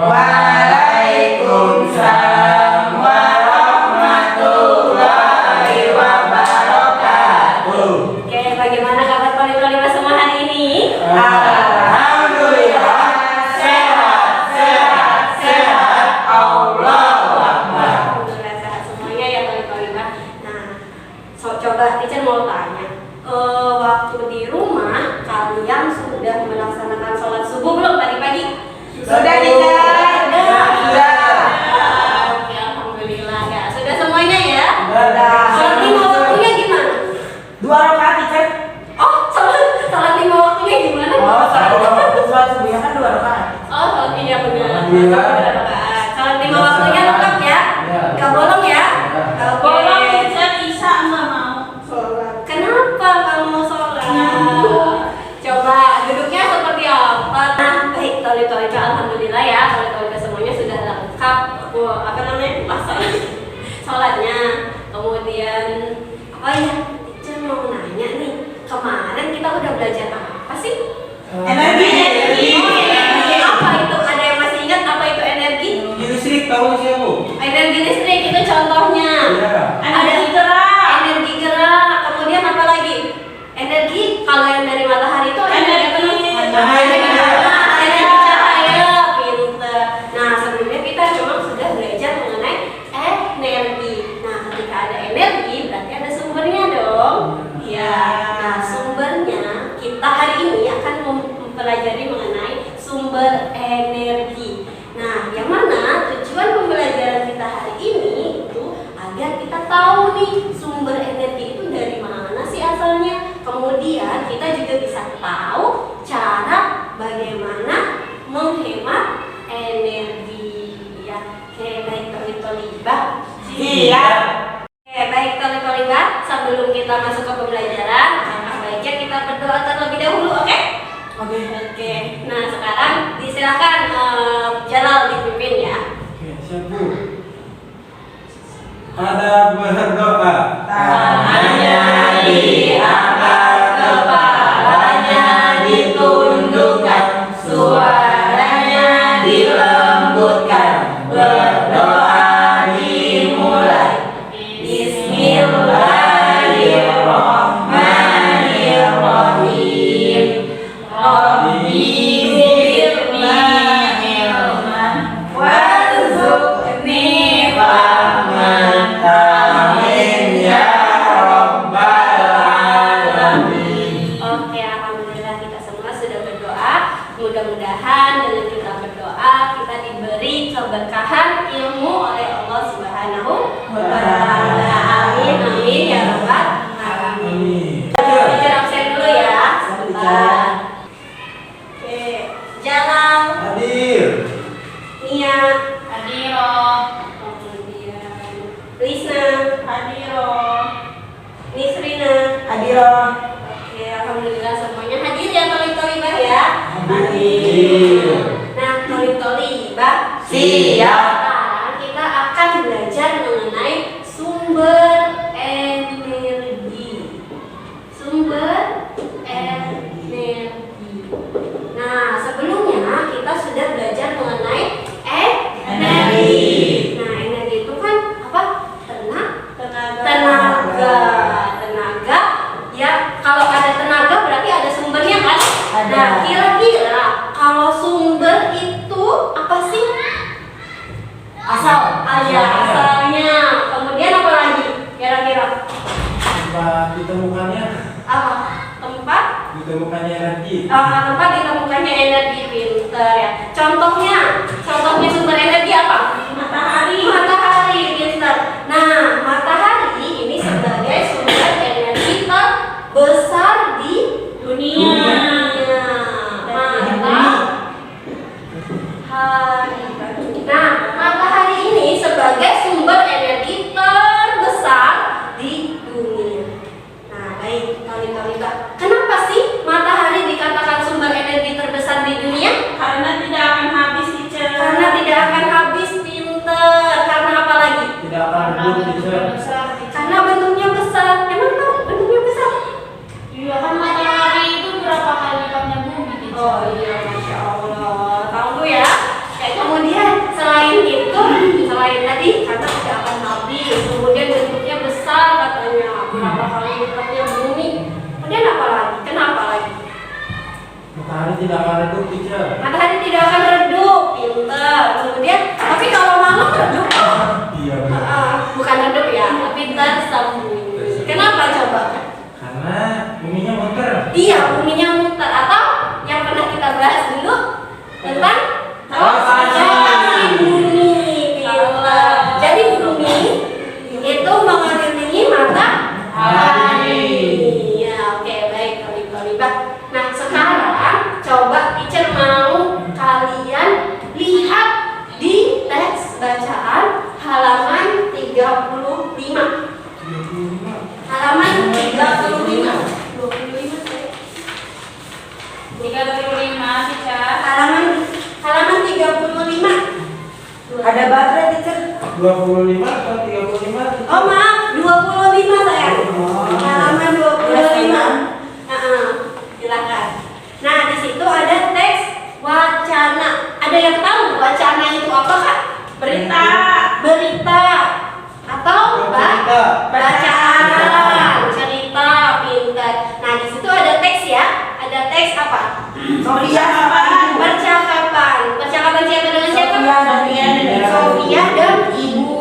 Waalaikumsalam warahmatullahi wabarakatuh. Oke, bagaimana kabar toli-toli semua hari ini? Alhamdulillah, sehat, Allahu Akbar. Alhamdulillah sehat semuanya ya toli-toli. Nah, coba teacher mau tanya, waktu di rumah kalian sudah melaksanakan sholat subuh belum tadi pagi? Sudah, teacher. Sudah. Oke, alhamdulillah ya. Sudah semuanya ya? Sudah. Sholat lima waktunya gimana? 2 rakaat, teacher. Oh, sholat lima waktunya gimana? Sholat subuhnya kan 2 rakaat. Oh, iya benar. Alhamdulillah. Sholat lima waktunya lengkap ya? Gak bolong ya? Gak bolong. Bisa nggak mau sholat. Kenapa kamu mau sholat? Coba duduknya seperti apa? Nah, baik toli-toli alhamdulillah ya, toli-toli semuanya sudah lengkap. Apa namanya? Sholatnya. Kemudian apa ya? Teacher mau nanya nih, kemarin kita udah belajar apa sih? Energi. Apa itu? Ada yang masih ingat apa itu energi? Listrik tahu sih, Bu? Energi listrik itu contohnya. Iya. Energi gerak. Energi gerak. Kemudian apa lagi? Energi kalau yang dari matahari itu energi cahaya. Pinter. Nah, sebelumnya kita memang sudah belajar mengenai energi. Nah, ketika ada energi berarti ada sumbernya dong. Iya. Nah, sumbernya kita hari ini akan mempelajari mengenai sumber energi. Nah, yang mana tujuan pembelajaran kita hari ini itu agar kita tahu nih sumber energi itu dari mana sih asalnya. Kemudian kita juga bisa tahu cara bagaimana menghemat energi. Ya, oke baik toli-tolibah. Siap. Oke baik toli-tolibah. Sebelum kita masuk ke pembelajaran, alangkah baiknya kita berdoa terlebih dahulu, oke? Oke. Nah sekarang disilakan Jalal dipimpin ya. Oke, siap Bu. Ada berdoa. Tangannya diangkat, kepalanya ditundukkan, suaranya dilembutkan, berdoa dimulai. Bismillahirrahmanirrahim. Rabbi zidni ilman warzuqni fahman. Amin ya rabbal alamin. Oke, alhamdulillah kita semua sudah berdoa. Mudah-mudahan dengan kita berdoa kita diberi keberkahan ilmu oleh Allah Subhanahu wa taala. Amin amin ya rabbal alamin. Teacher absen dulu ya. Sebentar. Oke, Jalal, Hadir. Nia, Hadiro, kemudian Lisna, hadiro. Nisrina. Adiro. Oke, alhamdulillah semuanya hadir ya toli-tolibah ya. Hadir. Nah, toli-tolibah. Siap. Sekarang kita akan belajar mengenai sumber energi. Sumber energi. Nah, sebelumnya kita sudah belajar mengenai energi. Nah, energi itu kan apa? Tenaga. Ya, kalau ada tenaga berarti ada sumbernya kan? Ada. Nah, kira-kira kalau sumber itu apa sih? Asal. Asalnya. Kemudian apa lagi? Kira-kira Tempat ditemukannya, apa? Tempat energi. tempat ditemukannya energi. Pinter ya. Contohnya sumber energi apa? Matahari, pinter. Nah, matahari ini sebagai sumber energi terbesar di dunia. Nah, matahari ini sebagai sumber energi terbesar di dunia. Nah, baik, toli-tolibah. Kenapa sih matahari dikatakan sumber energi terbesar di dunia? Karena tidak akan habis, teacher. Karena tidak akan habis. Matahari tidak akan redup, teacher. Matahari tidak akan redup, pinter. Kemudian, tapi kalau malam redup, Iya benar. bukan redup ya, tapi tersembunyi. Kenapa coba? Karena buminya muter. Iya, buminya muter. Atau yang pernah kita bahas dulu tentang rotasi bumi. Pinter. Jadi bumi itu mengelilingi matahari. Ya, oke, baik, Kolibah. Nah, sekarang coba teacher mau kalian lihat di teks bacaan halaman 35. Halaman 35. 25 saya. 35 teacher. Halaman 35. Ada baterai teacher. 25 atau 35? Oh, maaf, 25 sayang. Halaman 25. Silakan. Nah, di situ ada teks wacana. Ada yang tahu wacana itu apa, Kak? Berita. Berita atau bacaan, cerita, pintar. Nah, di situ ada teks ya. Ada teks apa? Percakapan. Percakapan siapa dengan siapa? Sofia dan Ibu.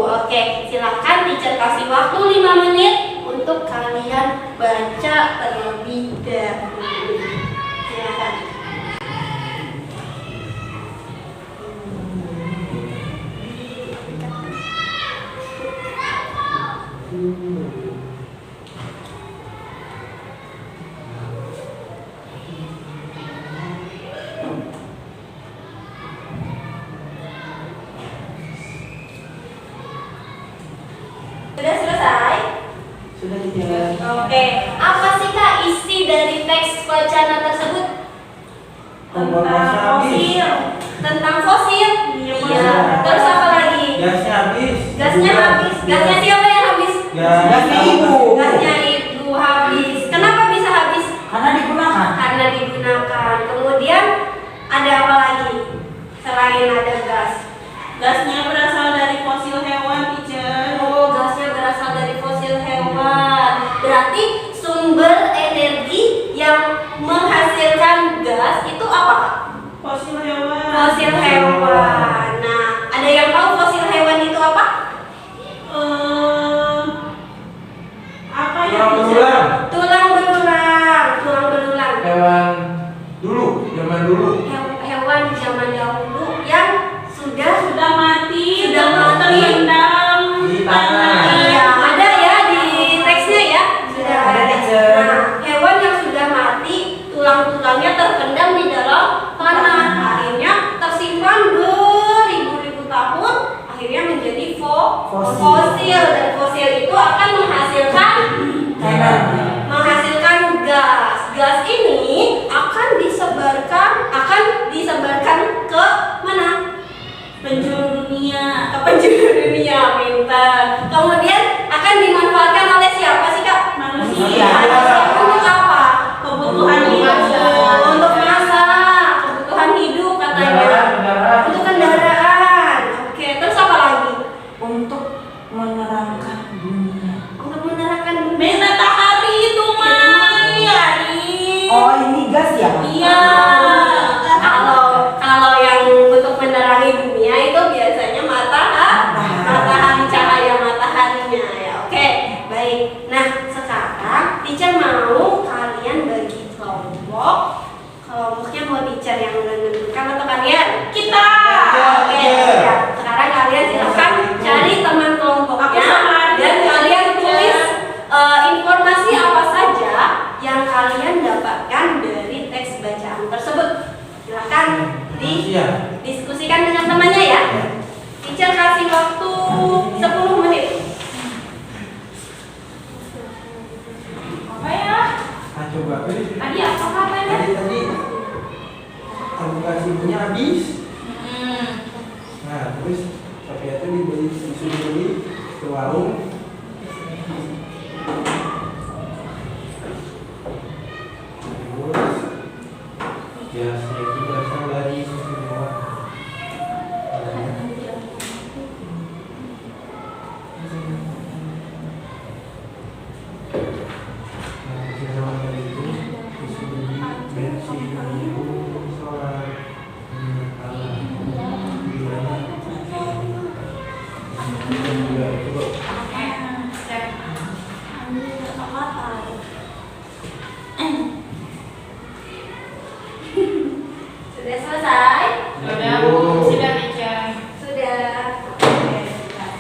Oke, silakan teacher kasih waktu 5 menit untuk kalian baca terlebih dahulu. Silakan. Sudah selesai? Sudah teacher. Oke, apa sih Kak isi dari teks wacana tersebut? Tentang fosil. Tentang fosil? Iya. Terus apa lagi? Gasnya habis. Gasnya habis. Gasnya siapa yang habis? Gasnya ibu. Gasnya ibu habis. Kenapa bisa habis? Karena digunakan. Karena digunakan. Kemudian ada apa lagi selain ada gas? Gasnya berasal dari fosil hewan teacher. Oh, gasnya berasal dari fosil hewan. Berarti sumber energi yang menghasilkan gas itu apa, Kak? Fosil hewan. Fosil hewan. Nah, ada yang tahu fosil hewan itu apa? Apa ya Tulang teacher? belulang. Tulang belulang. Tulang belulang. Hewan dulu, zaman dulu. Hewan zaman dahulu yang sudah mati, Sudah terus mati. terendam Di tanah. Iya, ada ya di teksnya ya. Sudah Ada, teacher. Nah, hewan yang sudah mati, tulang-tulangnya terpendam di dalam tanah. Akhirnya tersimpan beribu-ribu tahun, akhirnya menjadi fosil. Dan fosil itu akan menghasilkan gas. Gas ini akan disebarkan ke mana? penjuru dunia. Ke penjuru dunia, pintar. Kemudian akan dimanfaatkan oleh siapa sih, Kak? Manusia. Untuk apa? Kebutuhan hidup. Untuk masak, kebutuhan hidup katanya. Kendaraan. Untuk kendaraan. Oke, terus apa lagi? Untuk menerangkan dunia. Untuk menerangkan dunia. Matahari itu Mai. Oh, ini gas ya? Iya. Kalau yang untuk menerangi dunia itu biasanya matahari, cahaya mataharinya ya. Oke, baik. Nah, sekarang teacher mau kalian bagi kelompok. Kelompoknya mau teacher yang menentukan atau kalian? Kita. Oke, ya. Sekarang kalian silakan cari teman kelompoknya Aku sama Adi. dan kalian tulis informasi apa saja yang kalian dapatkan dari teks bacaan tersebut. Silakan diskusikan dengan temannya ya. Teacher kasih waktu 10 menit. Apa ya? Coba. Tadi apa katanya? Tadi tabungan ibunya habis. Nah, terus Sofia itu disuruh beli ke warung. Terus gasnya itu berasal dari semua. Nah, hasil hewan itu disuruh beli bensin. Sudah selesai? Sudah, Bu. Sudah, teacher. Sudah. Oke, sudah.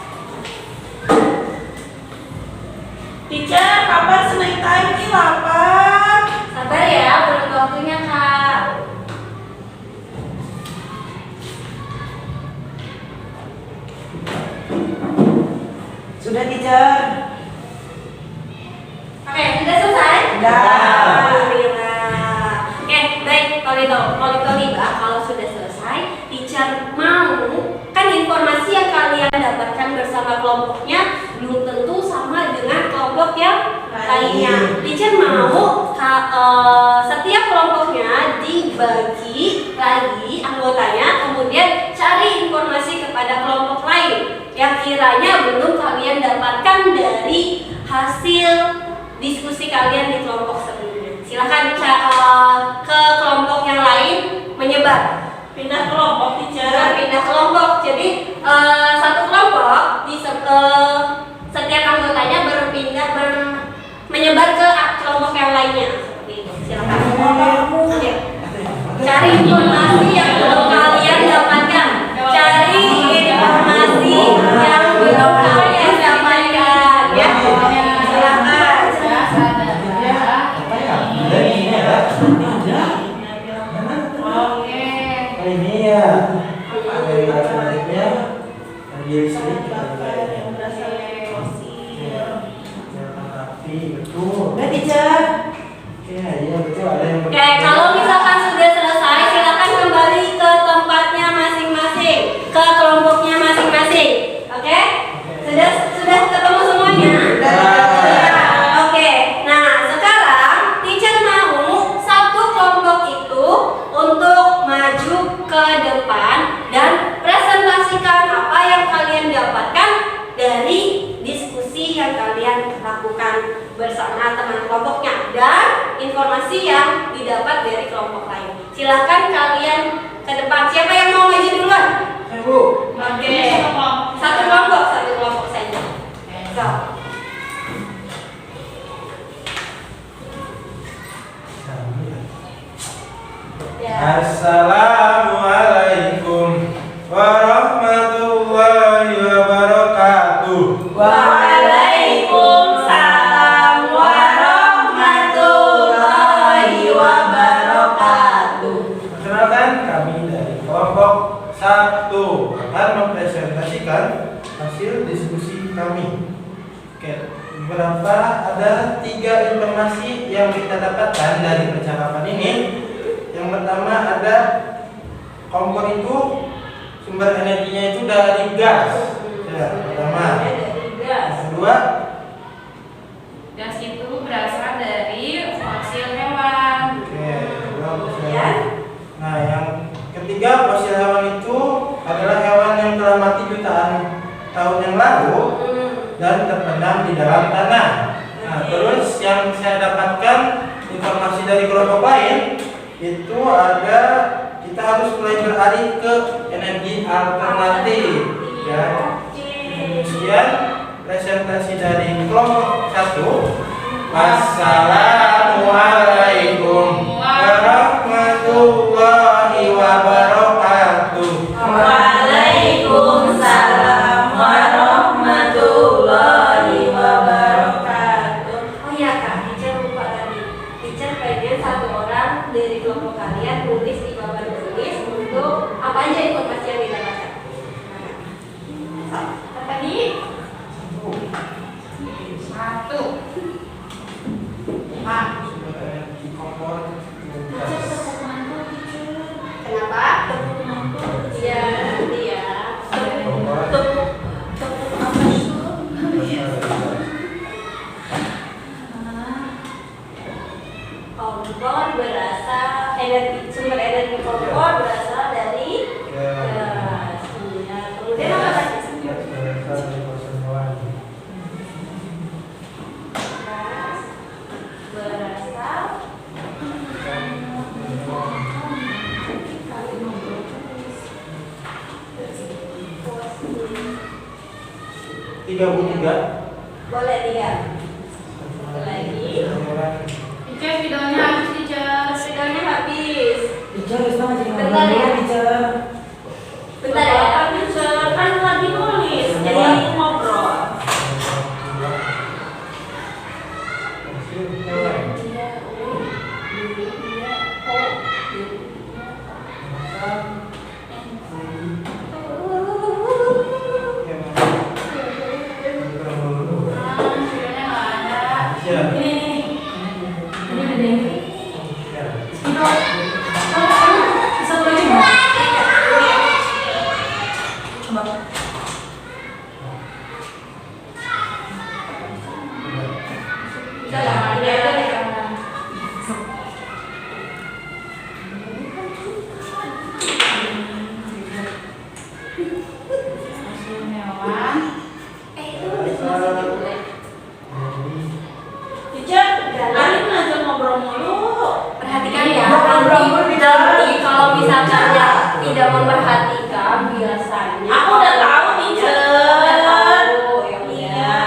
Teacher, kapan snack time ini lapar? Sabar ya, belum waktunya Kak. Sudah teacher. Oke, sudah selesai? Sudah. Alhamdulillah. Oke, baik. Kalau Liba, kalau sudah selesai, teacher mau kan informasi yang kalian dapatkan bersama kelompoknya belum tentu sama dengan kelompok yang lainnya. Teacher mau setiap kelompoknya dibagi lagi anggotanya, kemudian cari informasi kepada kelompok lain yang kiranya belum kalian dapatkan dari hasil diskusi kalian di kelompok sebelumnya. Silahkan ke kelompok yang lain menyebar. Pindah kelompok, teacher. Jangan pindah kelompok. Jadi satu kelompok di setiap anggotanya menyebar ke kelompok yang lainnya. Seperti itu. Silakan. Oke. Cari informasi yang belum kalian dapatkan. Cari informasi yang belum kalian dapatkan. Ya. Silakan. Apa ya? Ada ini ya. Oke. Ini ya. Ada matematiknya. Ada listrik. Yang berasal dari fosil. Rapi, betul. Udah teacher. Oke, iya betul. Ada yang Oke, kalau misalkan sudah selesai, silakan kembali ke tempatnya masing-masing, ke kelompoknya masing-masing. Oke? Sudah ketemu semuanya? Sudah. Oke. Nah, sekarang teacher mau satu kelompok itu untuk maju ke depan dan presentasikan apa yang kalian dapatkan dari diskusi yang kalian lakukan bersama teman kelompoknya dan informasi yang didapat dari kelompok lain. Silahkan kalian ke depan. Siapa yang mau maju duluan? Bu. Oke. Satu kelompok. Satu kelompok saja. So. Ya. Assalamualaikum warahmatullahi wabarakatuh. Waalaikumsalam warahmatullahi wabarakatuh. Perkenalkan, kami dari kelompok 1 akan mempresentasikan hasil diskusi kami. Oke, ada 3 informasi yang kita dapatkan dari percakapan ini. Yang pertama ada kompor itu sumber energinya itu dari gas. Ya, pertama. Yang kedua, Gas itu berasal dari fosil hewan. oke, nah yang ketiga, fosil hewan itu adalah hewan yang telah mati jutaan tahun yang lalu dan terpendam di dalam tanah. Nah, terus yang saya dapatkan informasi dari kelompok lain itu ada kita harus mulai beralih ke energi alternatif. Ya, kemudian presentasi dari kelompok 1. Wassalamualaikum warahmatullahi wabarakatuh. Waalaikumsalam warahmatullahi wabarakatuh. Oh iya Kak, teacher lupa tadi. Teacher pengen satu orang dari kelompok kalian tulis di papan tulis untuk apa aja informasi yang didapatkan. Apa nih? 1. Sumber energi kompor gas. Kenapa? Iya, nanti ya. Kompor berasal sumber energi kompor berasal dari gas. Iya. Kemudian apa lagi? Gas berasal dari fosil hewan. Gas berasal 33. boleh 3. Satu lagi. Teacher, videonya habis, teacher. Sidangnya habis. Teacher, sama jadi Bentar ya. teacher. Bentar ya. Apa teacher? Kan lagi nulis, jadi ngobrol. Teacher, Ari ngajak ngobrol mulu. Perhatikan ya, nanti kalau misalkan ya tidak memperhatikan biasanya. Aku udah tahu, teacher. Udah tahu, ya udah. Iya.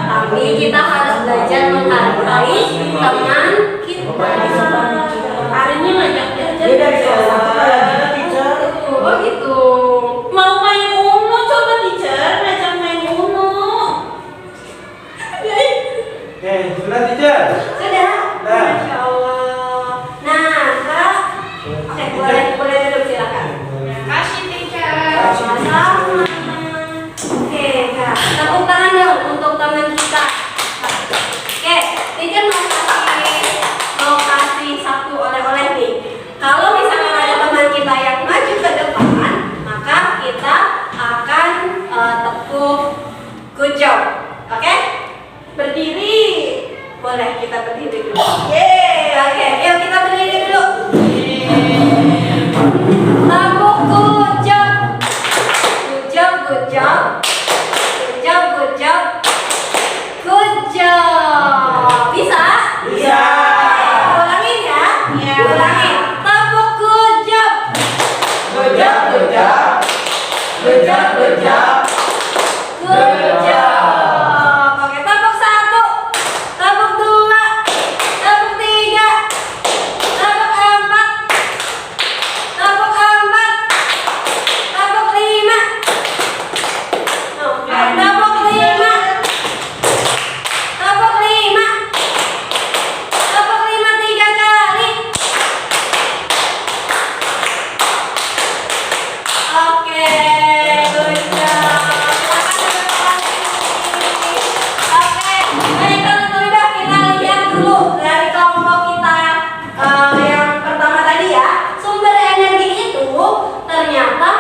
Tapi kita harus belajar menghargai teman kita. Arinya ngajak belajar. Dia dari kelas 1 kayak teacher. Oh gitu. Mau main Uno, coba teacher ngajak main Uno. Oke, sudah teacher. Sudah. Sudah. Masya Allah. Nah, Kak. Oke, boleh duduk silakan. Kasih teacher. Sama-sama. Oke, Kak. Tepuk tangan dong untuk teman kita. Oke, teacher mau kasih satu oleh-oleh nih. Kalau misalkan ada teman kita yang maju ke depan, maka kita akan tepuk good job. Oke? Berdiri. Boleh kita berdiri dulu. Yeay, oke. Yuk kita berdiri dulu. Tepuk good job. Good job, good job. Good job, good job. Good job. Bisa? Bisa. Ulangin ya. Iya. Ulangin. Tepuk good job. Good job, good job. Good job, good job. Good job. Oke, tepuk 1. Tepuk 2. Tepuk 3. Tepuk 4. Tepuk 4. Tepuk 5. Oke, tepuk 5. Tepuk 5. Tepuk 5 3 kali. Oke, good job. Oke, baik kalau sudah kita lihat dulu dari kelompok kita yang pertama tadi ya. Sumber energi itu ternyata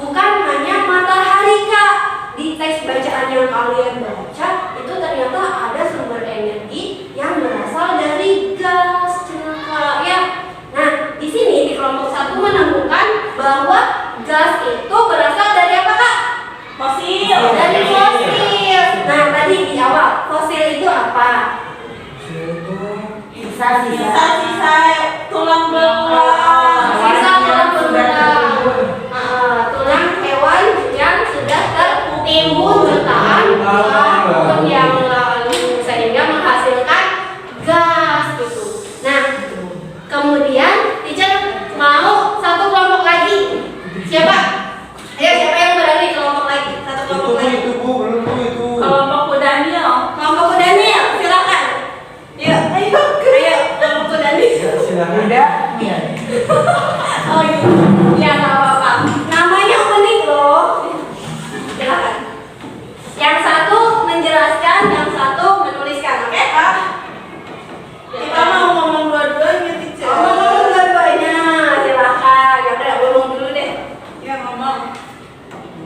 bukan hanya matahari, Kak. Di teks bacaan yang kalian baca itu ternyata ada sumber energi yang berasal dari gas, Kak, ya. Nah, di sini di kelompok 1 menemukan bahwa gas itu berasal dari apa, Kak? Fosil. Dari fosil. Nah, tadi di awal fosil itu apa? Sisa-sisa tulang belulang. Sisa tulang belulang. Tulang hewan yang sudah tertimbun jutaan tahun yang lalu sehingga menghasilkan gas gitu. Nah, kemudian teacher mau satu kelompok lagi. Siapa? Ayo, siapa yang berani kelompok lagi? Satu kelompok lagi. Itu Bu, belum Bu itu. Kelompok Daniel. Kelompok Daniel, silakan. Yuk, ayo, kelompok Daniel. Silakan. Oh iya, ya nggak apa-apa. Namanya unik loh. Silakan. Yang satu menjelaskan, yang satu menuliskan, oke? Kita mau ngomong dua-duanya, teacher. Ngomong dua-duanya, silakan. Ya udah, ngomong dulu deh. Ya, ngomong.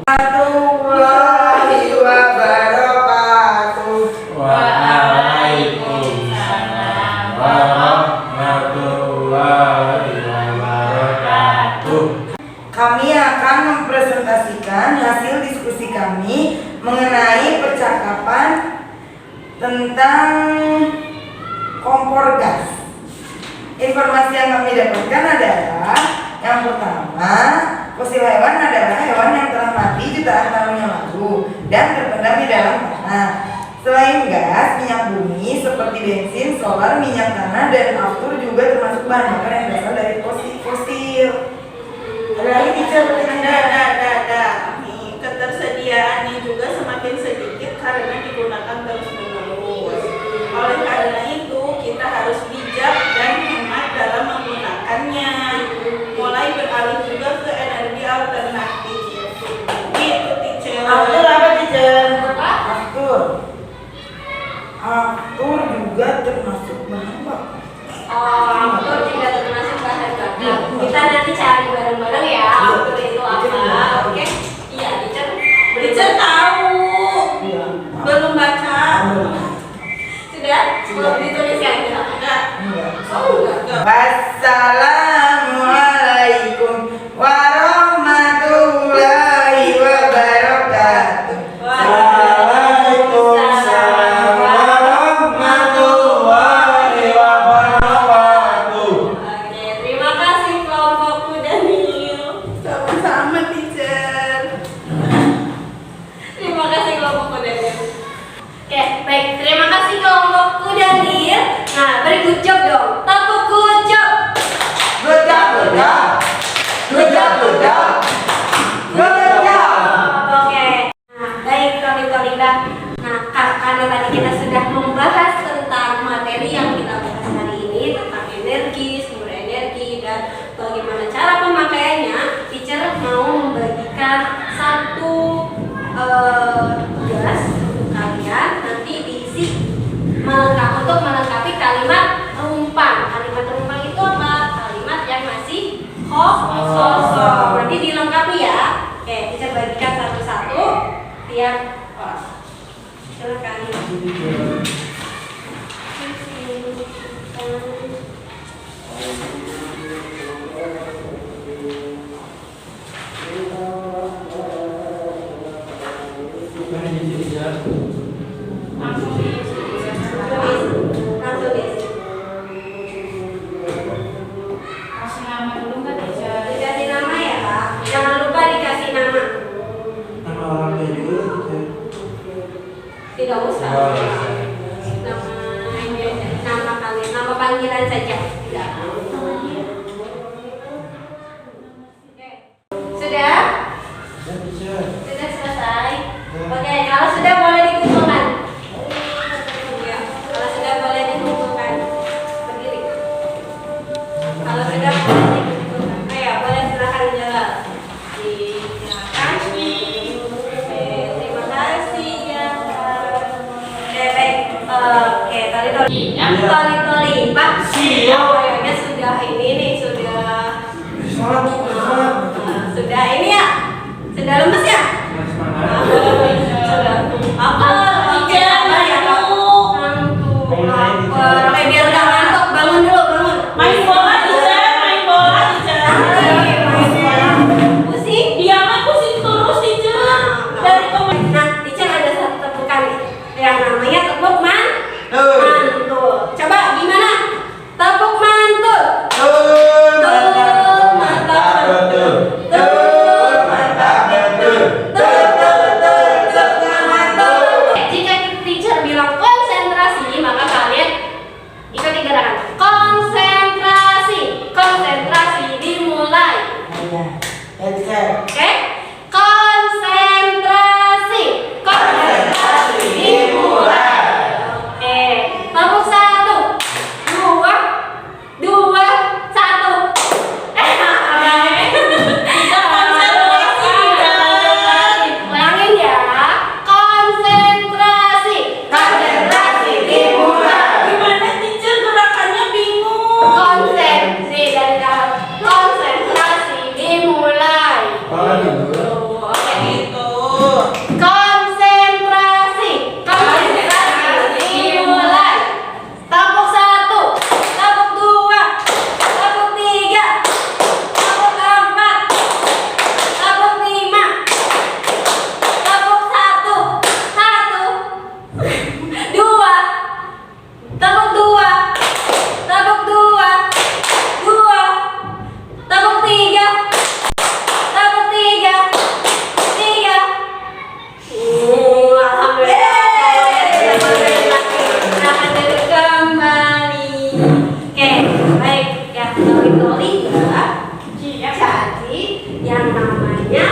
Warahmatullahi wabarakatuh. Waalaikumsalam warahmatullahi wabarakatuh. Kami akan mempresentasikan hasil diskusi kami mengenai percakapan tentang kompor gas. Informasi yang kami dapatkan adalah yang pertama, fosil hewan adalah hewan yang telah mati jutaan tahun yang lalu dan terpendam di dalam tanah. Selain gas, minyak bumi seperti bensin, solar, minyak tanah, dan aftur juga termasuk bahan bakar yang berasal dari fosil. peternak gitu teacher. Aftur apa teacher? Apa? Aftur. Aftur juga termasuk bahan baku. Oh, itu juga termasuk bahan baku. Kita nanti cari bareng-bareng ya. Aftur itu apa? Oke? Iya, teacher. Teacher tahu. Iya. Belum baca. Sudah? Belum dituliskan ya? Enggak. Enggak. Oh, enggak. Wassalamualaikum warahmatullahi wabarakatuh. Waalaikumsalam warahmatullahi wabarakatuh. Oke, terima kasih kelompokku Daniel. Sama-sama teacher. Terima kasih kelompokku Daniel. Oke, baik. Terima kasih kelompokku Daniel. Nah, beri good job dong. Tepuk good job. Good job, good job. Good job, good job. Good job. Oke. Nah, baik Toli-Tolita. Nah, karena tadi kita sudah membahas tentang materi yang kita bahas hari ini tentang energi, sumber energi, dan bagaimana cara pemakaiannya, teacher mau membagikan satu tugas untuk kalian nanti diisi untuk melengkapi kalimat rumpang. Kalimat rumpang itu apa? Kalimat yang masih kosong. Nanti dilengkapi ya. Oke, teacher bagikan satu-satu tiap orang. Silakan. Langsung diisi. Kasih nama dulu nggak teacher? Dikasih nama ya, Kak. Jangan lupa dikasih nama. Nama orang tua juga teacher. Tidak usah. Oh, Nama kalian, nama panggilan saja. Tidak. Oke. Sudah? Ya teacher. Sudah selesai. Oke, kalau sudah boleh dikumpulkan. Ya, kalau sudah boleh dikumpulkan. Berdiri. Kalau sudah boleh dikumpulkan. Ayo, boleh silakan jalan. Terima kasih. Oke, terima kasih ya. Oke, baik. Oke, tali-tali. Yang tali-tali. Pak, Siap. kayaknya sudah ini nih, sudah Semangat. sudah ini ya. Sudah lemes ya? Semangat. Sudah. Apa? Oke, apa ya, Kak? Ngantuk. Lapar. Oke, biar nggak ngantuk, bangun dulu, bangun. Main bola teacher, main bola teacher. Pusing? Dia mah pusing terus teacher. Dari kemarin. Nah, teacher ada satu tepukan yang namanya tepuk Tuh. mantul. Coba gimana? Tepuk mantul. Tuh, Tuh, mantap betul. Tuh, Mantap betul. Tuh, mantul. Jika teacher bilang konsentrasi, maka kalian ikuti gerakan konsentrasi. Konsentrasi dimulai. Ya, teacher. Oke? Konsentrasi. Konsentrasi dimulai. Oke. Tepuk 1, 2, 2, 1. Kita konsentrasi teacher. Ulangin ya. Konsentrasi. Konsentrasi dimulai. Gimana teacher gerakannya bingung. Konsentrasi dari dalam. Konsentrasi dimulai. Oke. Gitu. Konsentrasi. Konsentrasi dimulai. Tepuk 1, tepuk 2, tepuk 3, tepuk 4, tepuk 5, tepuk 1, 2, tepuk 2, tepuk 2, 2, tepuk 3, tepuk 3, 3. Alhamdulillah. Silahkan duduk kembali. Oke, baik ya, Toli ya. Jadi yang namanya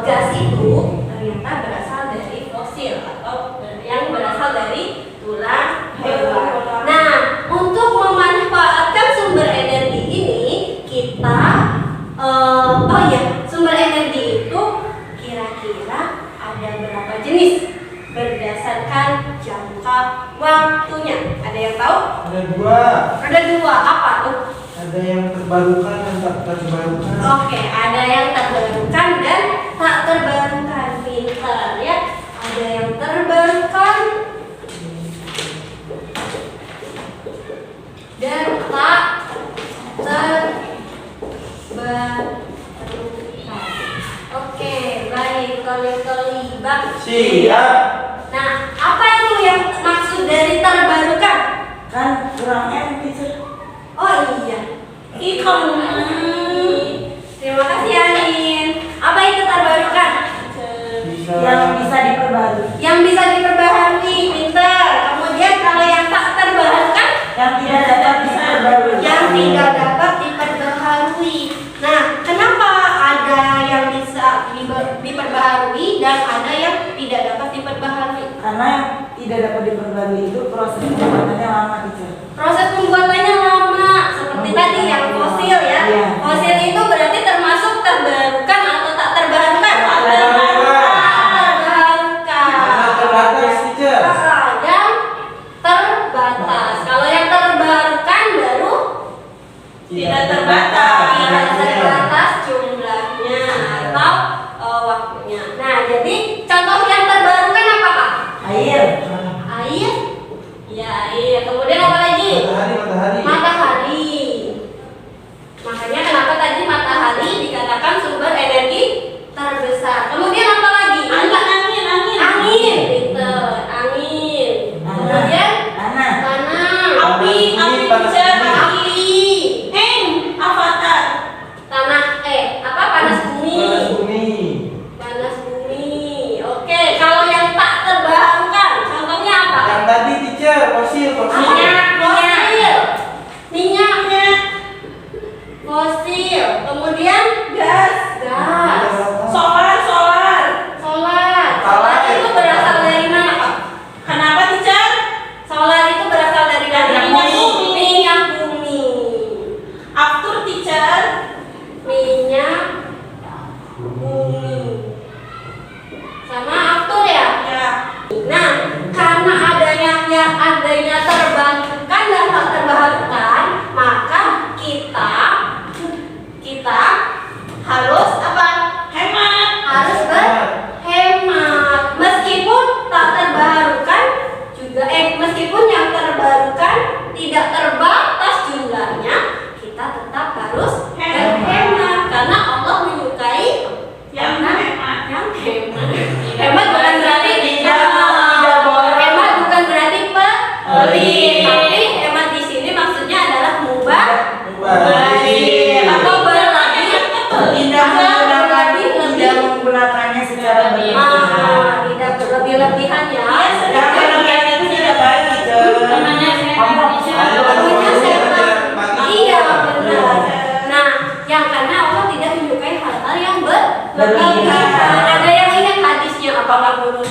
gas itu ternyata berasal dari fosil atau yang berasal dari tulang hewan. Nah, untuk memanfaatkan sumber energi ini kita sumber waktunya. Ada yang tahu? Ada dua. Ada dua, apa tuh? Ada yang terbarukan dan tak terbarukan. Oke, ada yang terbarukan dan tak terbarukan. Pintar ya. Ada yang terbarukan dan tak terbarukan. Oke, baik. Terlibat. Siap. Nah, apa itu yang maksud dari terbarukan? Kan kurang M teacher. Oh iya. Terima kasih Anin. Apa itu terbarukan? Bisa. Yang bisa diperbarui. Yang bisa diperbaharui, pintar. Kemudian kalau yang tak terbarukan, Yang tidak dapat diperbarui. yang tidak dapat diperbaharui. Nah, kenapa ada yang bisa diperbaharui dan ada yang tidak dapat diperbaharui? Karena yang tidak dapat diperbarui itu proses pembuatannya lama teacher. Proses pembuatannya lama, seperti tadi yang fosil ya. Iya. Fosil itu berarti termasuk terbarukan atau tak terbarukan? Karena terbatas, teacher. Yang terbatas. Kalau yang terbarukan baru Tidak terbatas. tidak terbatas jumlahnya atau waktunya. Nah, jadi contoh yang terbarukan apa Kak? Air. Air. Ya, air. Kemudian apa lagi? Matahari. Matahari. Makanya kenapa tadi matahari dikatakan sumber energi terbesar. Kemudian apa lagi? Angin. Angin. Pinter. Angin. Kemudian Tanah. tanah. Api, panas teacher, bumi. api. Avatar. Tanah. Apa? Panas bumi. Panas bumi. Panas bumi. Oke. Kalau yang tak terbarukan, contohnya apa? Yang tadi teacher, fosil. Minyak. Fosil. Kemudian gas. Solar. Solar itu berasal dari mana Pak? Kenapa teacher? Solar itu berasal dari minyak bumi. Aftur teacher. Minyak bumi. Sama aftur ya? Ya. Nah, karena adanya terbarukan dan tak terbarukan, maka kita harus apa? Harus berhemat. Meskipun tak terbarukan juga meskipun yang terbarukan tidak terbatas jumlahnya, kita tetap harus berhemat karena Allah menyukai Yang hemat. yang hemat. Hemat bukan berarti Tidak boleh. hemat bukan berarti pelit, tapi hemat di sini maksudnya adalah mubazir atau berlebih. Tidak menggunakannya secara berlebihan. Tidak berlebih-lebihan ya. Yang berlebihan itu tidak baik teacher. Namanya sehat. Iya benar. Nah, yang karena Allah tidak menyukai hal-hal yang berlebihan. Ada yang ingat hadisnya apa Pak Guru?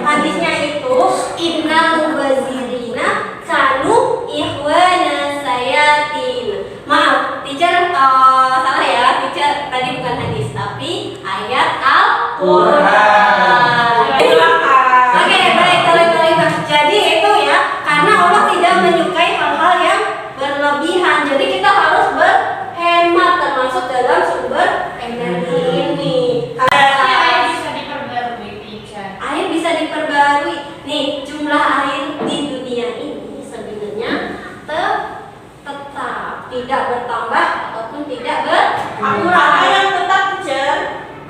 Hadisnya itu innal mubazirina kanu ikhwana sayatin. Maaf, teacher salah ya. Teacher tadi bukan hadis tapi ayat Al-Qur'an. Oke, baik, terlibat. Jadi itu ya, karena Allah tidak menyukai hal-hal yang berlebihan. Jadi kita harus berhemat termasuk dalam sumber energi ini. Air bisa diperbarui teacher. Air bisa diperbarui. Nih, jumlah air di dunia ini sebenarnya tetap tidak bertambah ataupun tidak Apa yang tetap teacher?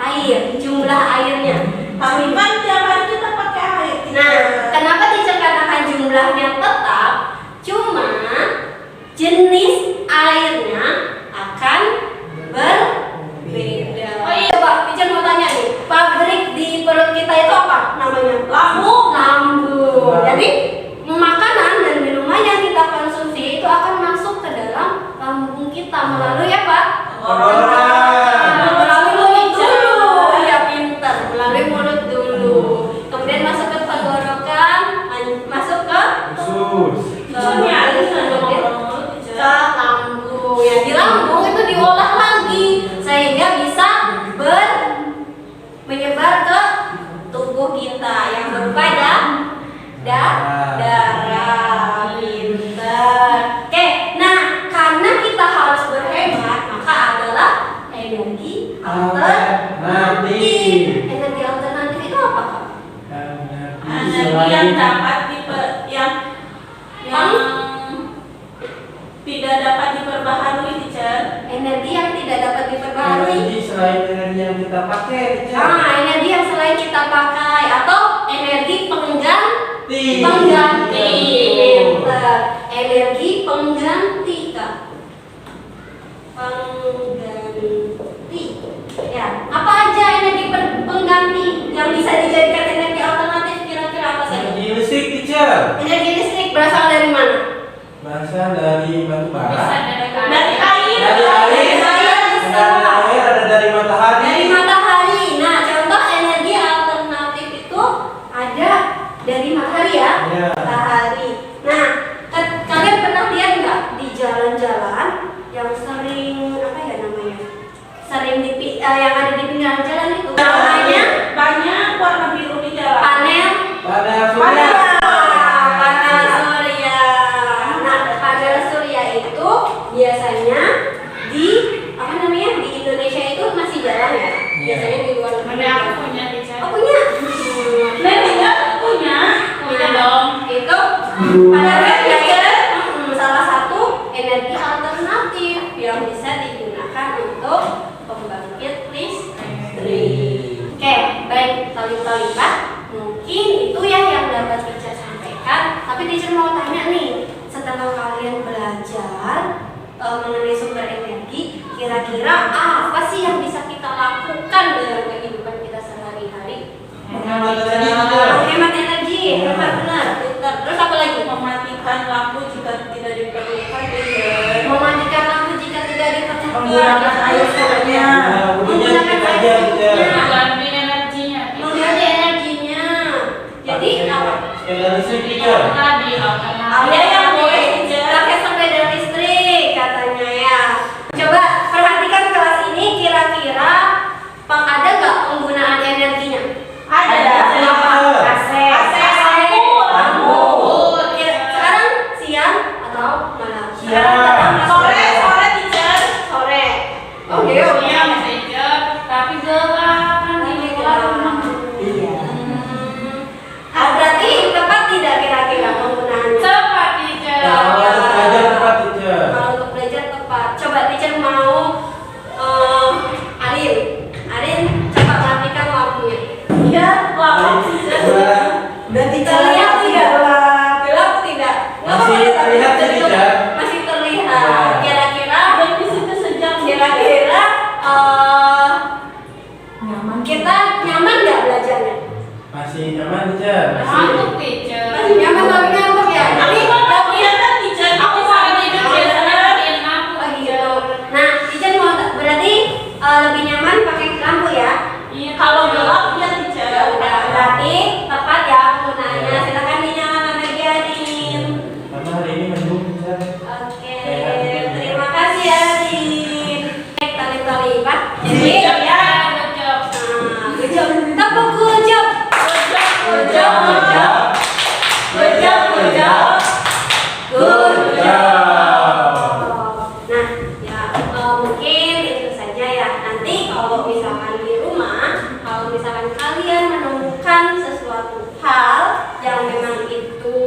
air, jumlah airnya. Tapi kan tiap hari kita pakai air. Nah, kenapa teacher katakan jumlahnya tetap? Cuma jenis airnya akan berbeda. Oh iya, Pak, teacher mau tanya nih. Pabrik di perut kita itu apa namanya? Lambung. Jadi, makanan dan minuman yang kita konsumsi itu akan masuk ke dalam lambung kita melalui apa? Melalui mulut dulu. Ya pintar, melalui mulut dulu. Kemudian masuk ke tenggorokan, masuk ke Usus. lambung. Ya di lambung itu diolah lagi sehingga bisa menyebar ke tubuh kita yang berupa yang dapat yang tidak dapat diperbaharui, teacher. Energi yang tidak dapat diperbaharui. Energi selain energi yang kita pakai, teacher. Energi yang selain kita pakai atau energi pengganti. Energi pengganti, Kak. Pengganti. Ya, apa aja energi pengganti yang bisa dijadikan energi alternatif, kira-kira apa saja? Energi listrik, teacher. Energi listrik berasal dari mana? Berasal dari batu bara. Dari air. Ada air, ada dari matahari. Dari matahari. Nah, contoh energi alternatif itu ada dari matahari ya. Ya. Matahari. Nah, kalian pernah lihat nggak di jalan-jalan yang sering apa ya namanya? Sering yang ada di pinggiran jalan itu namanya Banyak warna biru di jalan. panel Panel surya. Nah, panel surya itu biasanya di apa namanya di Indonesia itu masih jarang ya. Biasanya di luar negeri. Aku punya, teacher. Oh, punya. Neneknya punya dong. Itu panel surya salah satu energi alternatif yang bisa digunakan untuk pembangkit listrik. Oke, baik Toli Pak. Mungkin itu ya yang dapat teacher sampaikan. Tapi teacher mau tanya nih, setelah kalian belajar mengenai sumber energi, kira-kira apa sih yang bisa kita lakukan dalam kehidupan kita sehari-hari? Menghemat energi, teacher. Hemat energi, hemat benar. Terus apa lagi? Mematikan lampu jika tidak diperlukan, teacher. Mematikan lampu jika tidak diperlukan. Menggunakan air secukupnya. Menggunakan air secukupnya. Mengganti energinya. Mengganti energinya. Jadi apa? Sepeda listrik, teacher. Tadi alternatif. Ada yang boleh pakai sepeda listrik katanya ya. Coba perhatikan kelas ini, kira-kira ada nggak penggunaan energinya? Ada. Apa? AC. Lampu. Sekarang siang atau malam? Siang. Sore, teacher. Sore. Oh iya. Siang, teacher. Tapi gelap kan di luar. Iya. Berarti tepat tidak kira-kira penggunaannya? Cepat, teacher. Kalau untuk belajar tepat, teacher. Kalau untuk belajar tepat. Coba teacher mau Arin, coba matikan lampunya. Iya, lampu, teacher. Udah Terlihat tidak? gelap. Gelap tidak? Nggak Masih apa-apa, terlihat sih, teacher. teacher. Masih terlihat. Ya. Kira-kira Dan di situ sejam. Kira-kira kita nyaman nggak belajarnya? Masih nyaman, teacher. Ngantuk, teacher. Masih nyaman tapi ngantuk ya? Tapi Kelihatan, teacher. Aku sampai tidur biasanya matiin lampu. oh gitu. Nah, teacher mau berarti lebih nyaman pakai lampu ya? Iya, kalau gelap ya, teacher. Ya udah, berarti tepat ya penggunaannya. Silakan dinyalakan lagi Adin. Karena hari ini mendung, teacher. Oke, terima kasih Adin. Tali Pak. Jadi Siap ya. good job. Good job. Tepuk good job. Good job. Good job. Good job. Good job. Good job. Nah, ya mungkin itu saja ya. Nanti kalau misalkan di rumah, kalau misalkan kalian menemukan sesuatu hal yang memang itu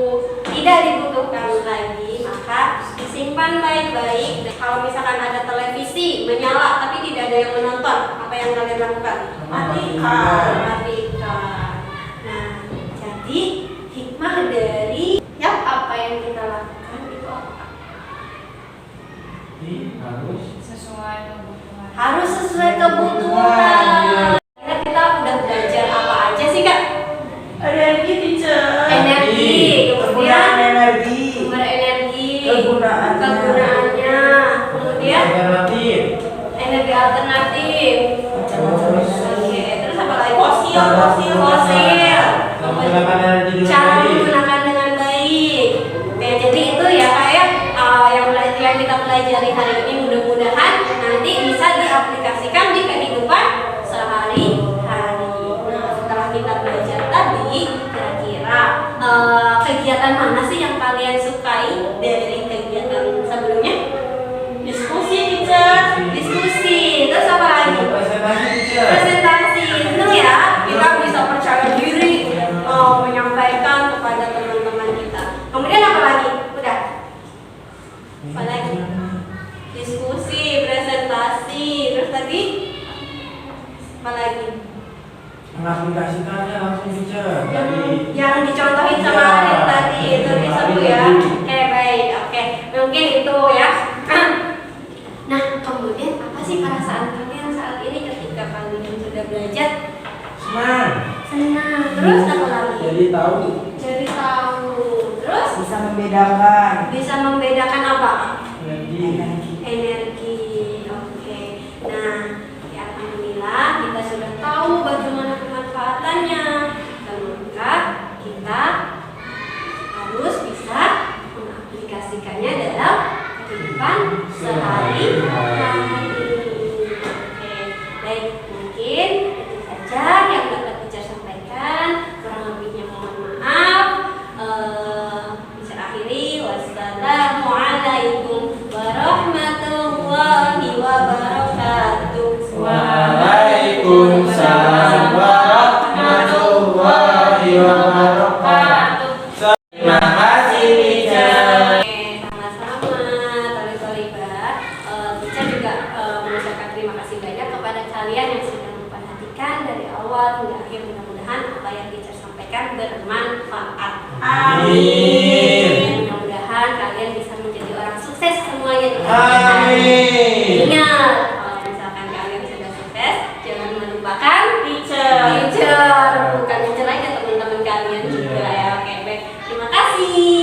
tidak dibutuhkan lagi, maka disimpan baik-baik. Kalau misalkan ada televisi menyala tapi tidak ada yang menonton, apa yang kalian lakukan? Matikan. Nah, jadi hikmah dari apa yang kita lakukan itu apa? Jadi harus Sesuai kebutuhan. Harus sesuai kebutuhan. Kira kita udah belajar apa aja sih Kak? Energi, teacher. Energi, Penggunaan kemudian energi. sumber energi, Kegunaannya. kemudian alternatif. energi alternatif. Macam-macam. Oke, terus apa lagi? Fosil. Cara menggunakan energi dengan Cara baik. menggunakan dengan baik. Oke, jadi itu ya kayak yang kita pelajari hari ini mudah-mudahan nanti bisa diaplikasikan di kehidupan sehari-hari. Nah, setelah kita belajar tadi, kira-kira kegiatan mana sih yang kalian sukai dari kegiatan sebelumnya? Diskusi, teacher. Diskusi, terus apa lagi? Presentasi, teacher. Presentasi, seneng ya kita bisa percaya diri menyampaikan kepada Apalagi? Mengaplikasikannya langsung teacher. Tadi Yang dicontohin sama Iya. Arif tadi itu bisa Bu ya. Oke baik, oke mungkin itu ya. Nah kemudian apa sih perasaan kalian saat ini ketika kalian sudah belajar? senang. Senang. Terus apa lagi? Jadi tahu. Jadi tahu. Terus Bisa membedakan bisa membedakan apa? Energi. Energi. Oke. Nah, ya alhamdulillah kita sudah tahu bagaimana pemanfaatannya. Maka kita harus bisa mengaplikasikannya dalam kehidupan sehari-hari. Oke, baik mungkin itu saja yang dapat teacher sampaikan. Kurang lebihnya mohon maaf. Bisa akhiri. Wassalamualaikum warahmatullahi wabarakatuh. Waalaikumsalam warahmatullahi wabarakatuh. Terima kasih teacher. Sama-sama, Thalib-Thalibah. Teacher juga mengucapkan terima kasih banyak kepada kalian yang sudah memperhatikan dari awal hingga akhir. Mudah-mudahan apa yang teacher sampaikan bermanfaat. Amin. Mudah-mudahan kalian bisa menjadi orang sukses semuanya di Amin. Ingat, kalau misalkan kalian sudah sukses, jangan melupakan Teacher. teacher. Bukan teacher aja, teman-teman kalian juga ya. Oke, baik. Terima kasih.